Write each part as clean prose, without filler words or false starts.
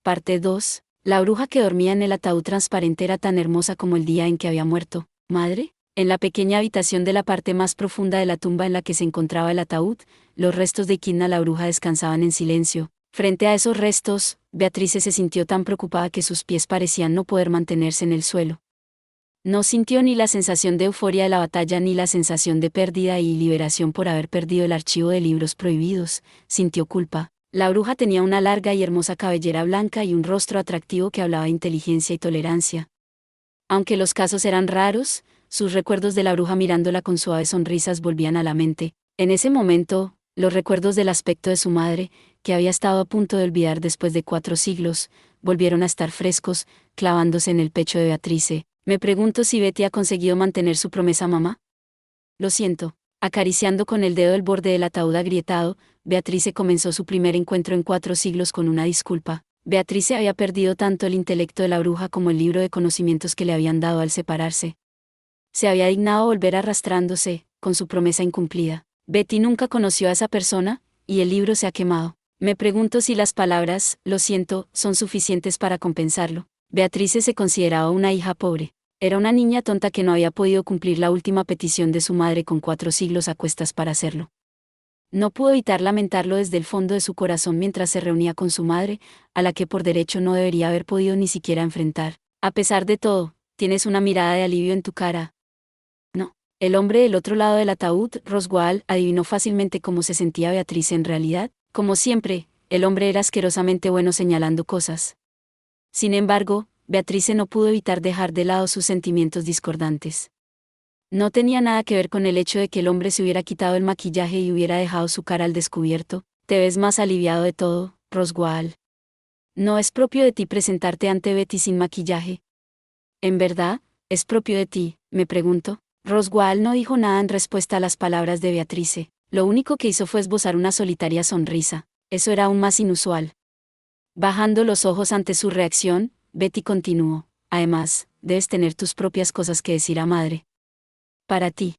Parte 2. La bruja que dormía en el ataúd transparente era tan hermosa como el día en que había muerto. ¿Madre? En la pequeña habitación de la parte más profunda de la tumba en la que se encontraba el ataúd, los restos de Equidna la bruja descansaban en silencio. Frente a esos restos, Beatrice se sintió tan preocupada que sus pies parecían no poder mantenerse en el suelo. No sintió ni la sensación de euforia de la batalla ni la sensación de pérdida y liberación por haber perdido el archivo de libros prohibidos. Sintió culpa. La bruja tenía una larga y hermosa cabellera blanca y un rostro atractivo que hablaba de inteligencia y tolerancia. Aunque los casos eran raros, sus recuerdos de la bruja mirándola con suaves sonrisas volvían a la mente. En ese momento, los recuerdos del aspecto de su madre, que había estado a punto de olvidar después de 4 siglos, volvieron a estar frescos, clavándose en el pecho de Beatrice. Me pregunto si Betty ha conseguido mantener su promesa, mamá. Lo siento. Acariciando con el dedo el borde del ataúd agrietado, Beatrice comenzó su primer encuentro en 4 siglos con una disculpa. Beatrice había perdido tanto el intelecto de la bruja como el libro de conocimientos que le habían dado al separarse. Se había dignado a volver arrastrándose, con su promesa incumplida. Betty nunca conoció a esa persona, y el libro se ha quemado. Me pregunto si las palabras, lo siento, son suficientes para compensarlo. Beatrice se consideraba una hija pobre. Era una niña tonta que no había podido cumplir la última petición de su madre con 4 siglos a cuestas para hacerlo. No pudo evitar lamentarlo desde el fondo de su corazón mientras se reunía con su madre, a la que por derecho no debería haber podido ni siquiera enfrentar. A pesar de todo, tienes una mirada de alivio en tu cara. No. El hombre del otro lado del ataúd, Roswell, adivinó fácilmente cómo se sentía Beatrice en realidad. Como siempre, el hombre era asquerosamente bueno señalando cosas. Sin embargo, Beatrice no pudo evitar dejar de lado sus sentimientos discordantes. No tenía nada que ver con el hecho de que el hombre se hubiera quitado el maquillaje y hubiera dejado su cara al descubierto. Te ves más aliviado de todo, Roswell. No es propio de ti presentarte ante Betty sin maquillaje. ¿En verdad, es propio de ti?, me pregunto. Roswell no dijo nada en respuesta a las palabras de Beatrice. Lo único que hizo fue esbozar una solitaria sonrisa. Eso era aún más inusual. Bajando los ojos ante su reacción, Betty continuó. Además, debes tener tus propias cosas que decir a madre. Para ti.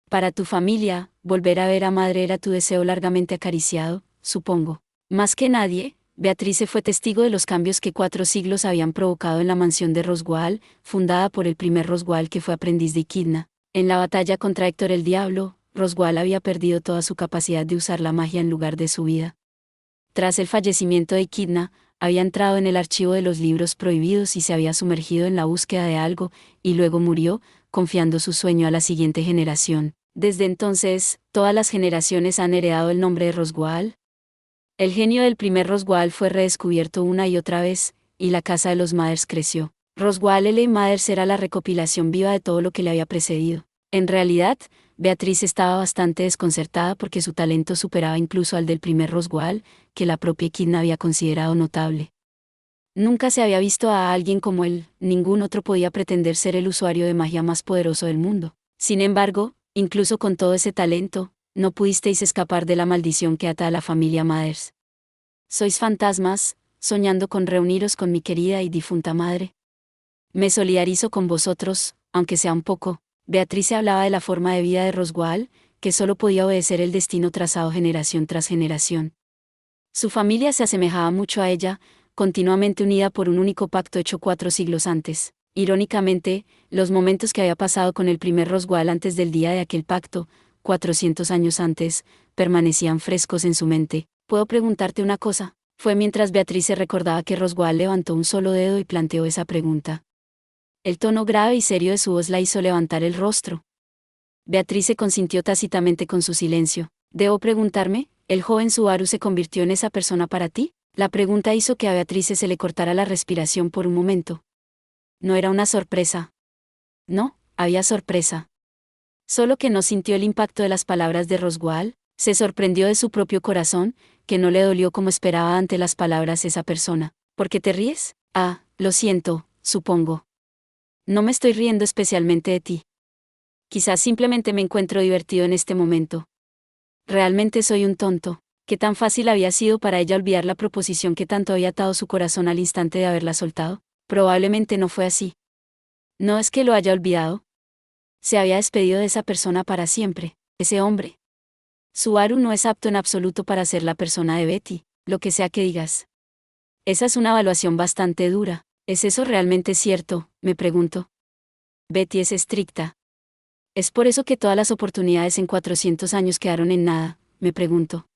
Para tu familia, volver a ver a madre era tu deseo largamente acariciado, supongo. Más que nadie, Beatrice fue testigo de los cambios que 4 siglos habían provocado en la mansión de Roswell, fundada por el primer Roswell que fue aprendiz de Equidna. En la batalla contra Héctor el Diablo, Roswell había perdido toda su capacidad de usar la magia en lugar de su vida. Tras el fallecimiento de Equidna, había entrado en el archivo de los libros prohibidos y se había sumergido en la búsqueda de algo, y luego murió, confiando su sueño a la siguiente generación. Desde entonces, todas las generaciones han heredado el nombre de Roswell. El genio del primer Roswell fue redescubierto una y otra vez, y la casa de los Mathers creció. Roswell L. Mathers era la recopilación viva de todo lo que le había precedido. En realidad, Beatrice estaba bastante desconcertada porque su talento superaba incluso al del primer Roswell, que la propia Equidna había considerado notable. Nunca se había visto a alguien como él, ningún otro podía pretender ser el usuario de magia más poderoso del mundo. Sin embargo, incluso con todo ese talento, no pudisteis escapar de la maldición que ata a la familia Mathers. Sois fantasmas, soñando con reuniros con mi querida y difunta madre. Me solidarizo con vosotros, aunque sea un poco. Beatrice hablaba de la forma de vida de Roswell, que solo podía obedecer el destino trazado generación tras generación. Su familia se asemejaba mucho a ella, continuamente unida por un único pacto hecho 4 siglos antes. Irónicamente, los momentos que había pasado con el primer Roswell antes del día de aquel pacto, 400 años antes, permanecían frescos en su mente. ¿Puedo preguntarte una cosa? Fue mientras Beatrice recordaba que Roswell levantó un solo dedo y planteó esa pregunta. El tono grave y serio de su voz la hizo levantar el rostro. Beatrice consintió tácitamente con su silencio. ¿Debo preguntarme? ¿El joven Subaru se convirtió en esa persona para ti? La pregunta hizo que a Beatrice se le cortara la respiración por un momento. No era una sorpresa. No, había sorpresa. Solo que no sintió el impacto de las palabras de Roswell, se sorprendió de su propio corazón, que no le dolió como esperaba ante las palabras esa persona. ¿Por qué te ríes? Ah, lo siento, supongo. No me estoy riendo especialmente de ti. Quizás simplemente me encuentro divertido en este momento. Realmente soy un tonto. ¿Qué tan fácil había sido para ella olvidar la proposición que tanto había atado su corazón al instante de haberla soltado? Probablemente no fue así. No es que lo haya olvidado. Se había despedido de esa persona para siempre, ese hombre. Subaru no es apto en absoluto para ser la persona de Betty, lo que sea que digas. Esa es una evaluación bastante dura. ¿Es eso realmente cierto?, me pregunto. Betty es estricta. ¿Es por eso que todas las oportunidades en 400 años quedaron en nada?, me pregunto.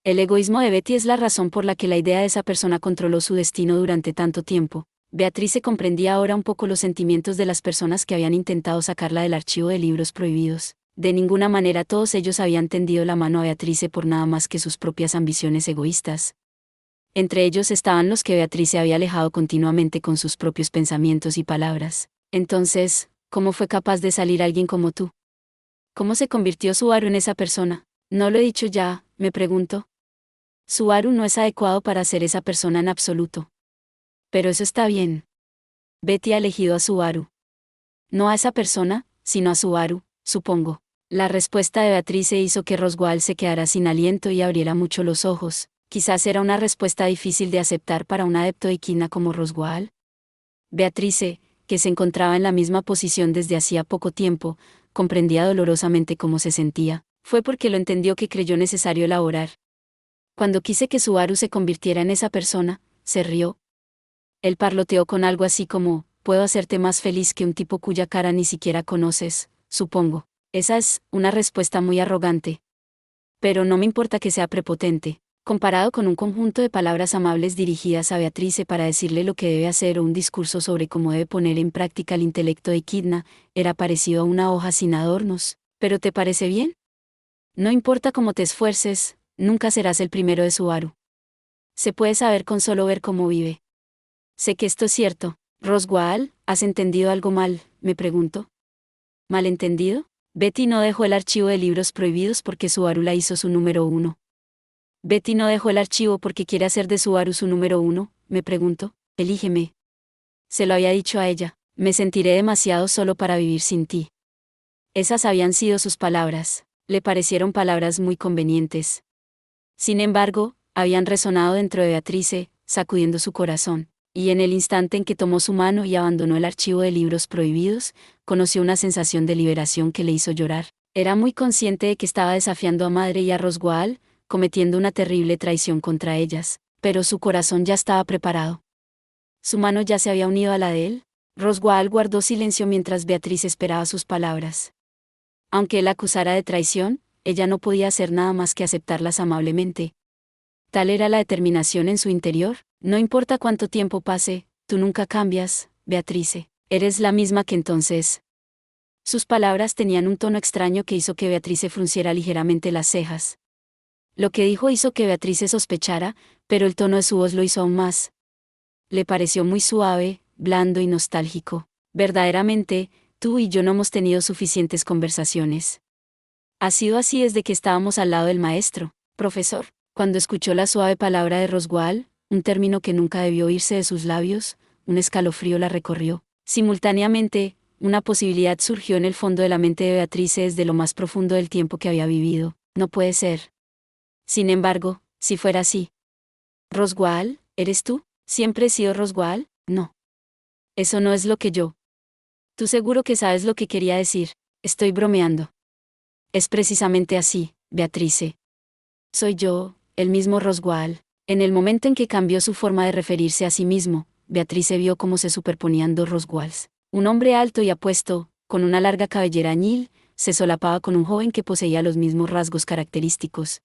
El egoísmo de Betty es la razón por la que la idea de esa persona controló su destino durante tanto tiempo. Beatrice comprendía ahora un poco los sentimientos de las personas que habían intentado sacarla del archivo de libros prohibidos. De ninguna manera todos ellos habían tendido la mano a Beatrice por nada más que sus propias ambiciones egoístas. Entre ellos estaban los que Beatrice había alejado continuamente con sus propios pensamientos y palabras. Entonces, ¿cómo fue capaz de salir alguien como tú? ¿Cómo se convirtió Subaru en esa persona? No lo he dicho ya, me pregunto. Subaru no es adecuado para ser esa persona en absoluto. Pero eso está bien. Betty ha elegido a Subaru. No a esa persona, sino a Subaru, supongo. La respuesta de Beatrice hizo que Roswell se quedara sin aliento y abriera mucho los ojos. Quizás era una respuesta difícil de aceptar para un adepto de Equidna como Roswell. Beatrice, que se encontraba en la misma posición desde hacía poco tiempo, comprendía dolorosamente cómo se sentía. Fue porque lo entendió que creyó necesario elaborar. Cuando quise que Subaru se convirtiera en esa persona, se rió. Él parloteó con algo así como, puedo hacerte más feliz que un tipo cuya cara ni siquiera conoces, supongo. Esa es una respuesta muy arrogante. Pero no me importa que sea prepotente. Comparado con un conjunto de palabras amables dirigidas a Beatrice para decirle lo que debe hacer o un discurso sobre cómo debe poner en práctica el intelecto de Equidna, era parecido a una hoja sin adornos. ¿Pero te parece bien? No importa cómo te esfuerces, nunca serás el primero de Subaru. Se puede saber con solo ver cómo vive. Sé que esto es cierto. Roswell, ¿has entendido algo mal?, me pregunto. ¿Malentendido? Betty no dejó el archivo de libros prohibidos porque Subaru la hizo su número 1. Betty no dejó el archivo porque quiere hacer de Subaru su número 1, me pregunto. Elígeme. Se lo había dicho a ella, me sentiré demasiado solo para vivir sin ti. Esas habían sido sus palabras, le parecieron palabras muy convenientes. Sin embargo, habían resonado dentro de Beatrice, sacudiendo su corazón, y en el instante en que tomó su mano y abandonó el archivo de libros prohibidos, conoció una sensación de liberación que le hizo llorar. Era muy consciente de que estaba desafiando a Madre y a Roswell, cometiendo una terrible traición contra ellas, pero su corazón ya estaba preparado. Su mano ya se había unido a la de él. Roswell guardó silencio mientras Beatrice esperaba sus palabras. Aunque él acusara de traición, ella no podía hacer nada más que aceptarlas amablemente. Tal era la determinación en su interior. No importa cuánto tiempo pase, tú nunca cambias, Beatrice. Eres la misma que entonces. Sus palabras tenían un tono extraño que hizo que Beatrice frunciera ligeramente las cejas. Lo que dijo hizo que Beatrice sospechara, pero el tono de su voz lo hizo aún más. Le pareció muy suave, blando y nostálgico. Verdaderamente, tú y yo no hemos tenido suficientes conversaciones. Ha sido así desde que estábamos al lado del maestro, profesor. Cuando escuchó la suave palabra de Roswell, un término que nunca debió oírse de sus labios, un escalofrío la recorrió. Simultáneamente, una posibilidad surgió en el fondo de la mente de Beatrice desde lo más profundo del tiempo que había vivido. No puede ser. Sin embargo, si fuera así. ¿Roswell, eres tú? ¿Siempre he sido Roswell? No. Eso no es lo que yo. Tú seguro que sabes lo que quería decir. Estoy bromeando. Es precisamente así, Beatrice. Soy yo, el mismo Roswell. En el momento en que cambió su forma de referirse a sí mismo, Beatrice vio cómo se superponían dos Roswells. Un hombre alto y apuesto, con una larga cabellera añil, se solapaba con un joven que poseía los mismos rasgos característicos.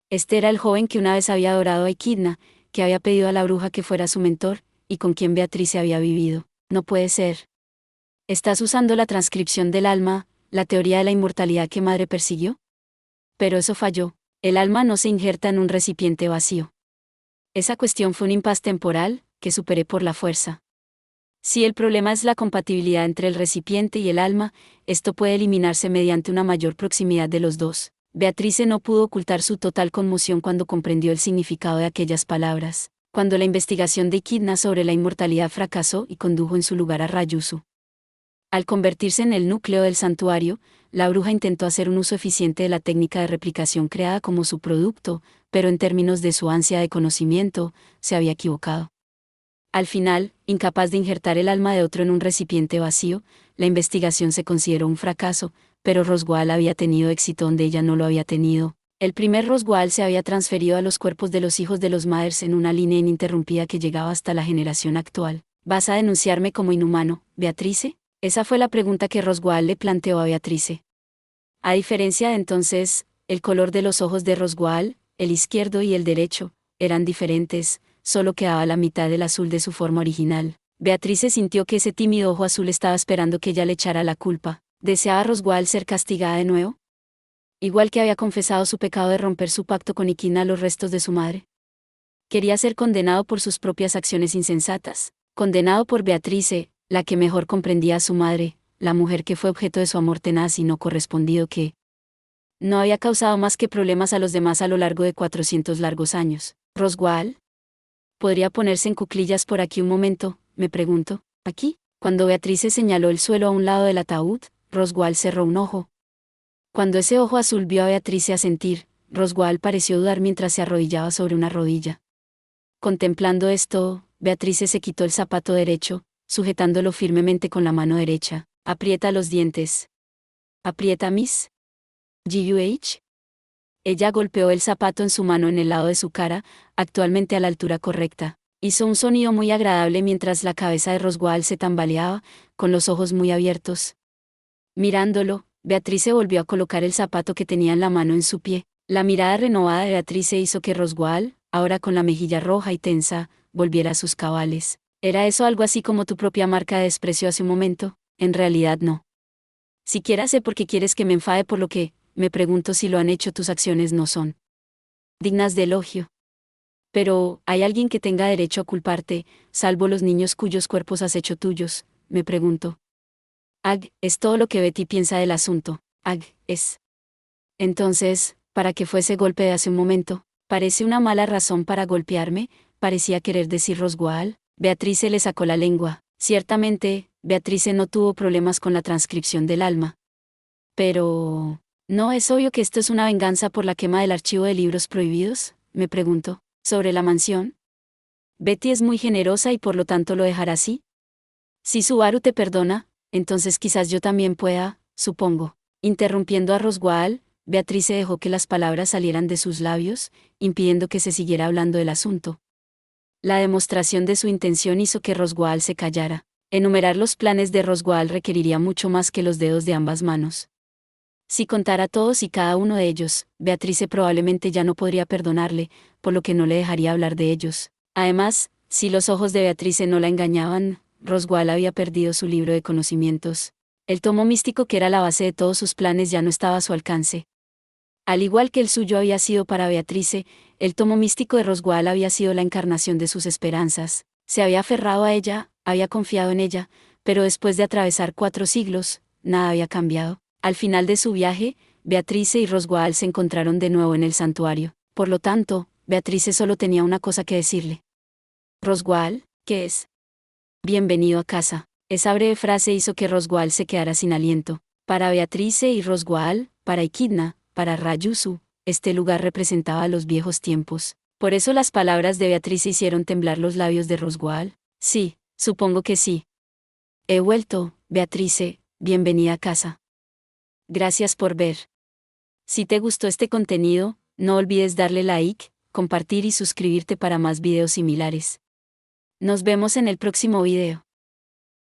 Este era el joven que una vez había adorado a Equidna, que había pedido a la bruja que fuera su mentor, y con quien Beatrice había vivido. No puede ser. ¿Estás usando la transcripción del alma, la teoría de la inmortalidad que Madre persiguió? Pero eso falló. El alma no se injerta en un recipiente vacío. Esa cuestión fue un impas temporal, que superé por la fuerza. Si el problema es la compatibilidad entre el recipiente y el alma, esto puede eliminarse mediante una mayor proximidad de los dos. Beatrice no pudo ocultar su total conmoción cuando comprendió el significado de aquellas palabras, cuando la investigación de Equidna sobre la inmortalidad fracasó y condujo en su lugar a Ryuzu. Al convertirse en el núcleo del santuario, la bruja intentó hacer un uso eficiente de la técnica de replicación creada como su producto, pero en términos de su ansia de conocimiento, se había equivocado. Al final, incapaz de injertar el alma de otro en un recipiente vacío, la investigación se consideró un fracaso, pero Roswell había tenido éxito donde ella no lo había tenido. El primer Roswell se había transferido a los cuerpos de los hijos de los Mathers en una línea ininterrumpida que llegaba hasta la generación actual. ¿Vas a denunciarme como inhumano, Beatrice? Esa fue la pregunta que Roswell le planteó a Beatrice. A diferencia de entonces, el color de los ojos de Roswell, el izquierdo y el derecho, eran diferentes, solo quedaba la mitad del azul de su forma original. Beatrice sintió que ese tímido ojo azul estaba esperando que ella le echara la culpa. ¿Deseaba Roswell ser castigada de nuevo? Igual que había confesado su pecado de romper su pacto con Ikina a los restos de su madre. Quería ser condenado por sus propias acciones insensatas, condenado por Beatrice, la que mejor comprendía a su madre, la mujer que fue objeto de su amor tenaz y no correspondido que no había causado más que problemas a los demás a lo largo de 400 largos años. ¿Roswell? ¿Podría ponerse en cuclillas por aquí un momento? Me pregunto. ¿Aquí? Cuando Beatrice señaló el suelo a un lado del ataúd, Roswell cerró un ojo. Cuando ese ojo azul vio a Beatrice asentir, Roswell pareció dudar mientras se arrodillaba sobre una rodilla. Contemplando esto, Beatrice se quitó el zapato derecho, sujetándolo firmemente con la mano derecha. Aprieta los dientes. Aprieta Miss Guh. Ella golpeó el zapato en su mano en el lado de su cara, actualmente a la altura correcta. Hizo un sonido muy agradable mientras la cabeza de Roswell se tambaleaba, con los ojos muy abiertos. Mirándolo, Beatrice volvió a colocar el zapato que tenía en la mano en su pie. La mirada renovada de Beatrice hizo que Roswell, ahora con la mejilla roja y tensa, volviera a sus cabales. ¿Era eso algo así como tu propia marca de desprecio hace un momento? En realidad no. Siquiera sé por qué quieres que me enfade por lo que, me pregunto si lo han hecho tus acciones no son dignas de elogio. Pero, ¿hay alguien que tenga derecho a culparte, salvo los niños cuyos cuerpos has hecho tuyos? Me pregunto. Es todo lo que Betty piensa del asunto. Es. Entonces, ¿para qué fue ese golpe de hace un momento? Parece una mala razón para golpearme, parecía querer decir Roswell. Beatrice le sacó la lengua. Ciertamente, Beatrice no tuvo problemas con la transcripción del alma. Pero, ¿no es obvio que esto es una venganza por la quema del archivo de libros prohibidos? Me pregunto. ¿Sobre la mansión? Betty es muy generosa y por lo tanto lo dejará así. Si Subaru te perdona, entonces quizás yo también pueda, supongo. Interrumpiendo a Roswell, Beatrice dejó que las palabras salieran de sus labios, impidiendo que se siguiera hablando del asunto. La demostración de su intención hizo que Roswell se callara. Enumerar los planes de Roswell requeriría mucho más que los dedos de ambas manos. Si contara todos y cada uno de ellos, Beatrice probablemente ya no podría perdonarle, por lo que no le dejaría hablar de ellos. Además, si los ojos de Beatrice no la engañaban, Roswell había perdido su libro de conocimientos. El tomo místico que era la base de todos sus planes ya no estaba a su alcance. Al igual que el suyo había sido para Beatrice, el tomo místico de Roswell había sido la encarnación de sus esperanzas. Se había aferrado a ella, había confiado en ella, pero después de atravesar 4 siglos, nada había cambiado. Al final de su viaje, Beatrice y Roswell se encontraron de nuevo en el santuario. Por lo tanto, Beatrice solo tenía una cosa que decirle. Roswell, ¿qué es? Bienvenido a casa. Esa breve frase hizo que Roswell se quedara sin aliento. Para Beatrice y Roswell, para Echidna, para Ryusu, este lugar representaba los viejos tiempos. Por eso las palabras de Beatrice hicieron temblar los labios de Roswell. Sí, supongo que sí. He vuelto, Beatrice, bienvenida a casa. Gracias por ver. Si te gustó este contenido, no olvides darle like, compartir y suscribirte para más videos similares. Nos vemos en el próximo video.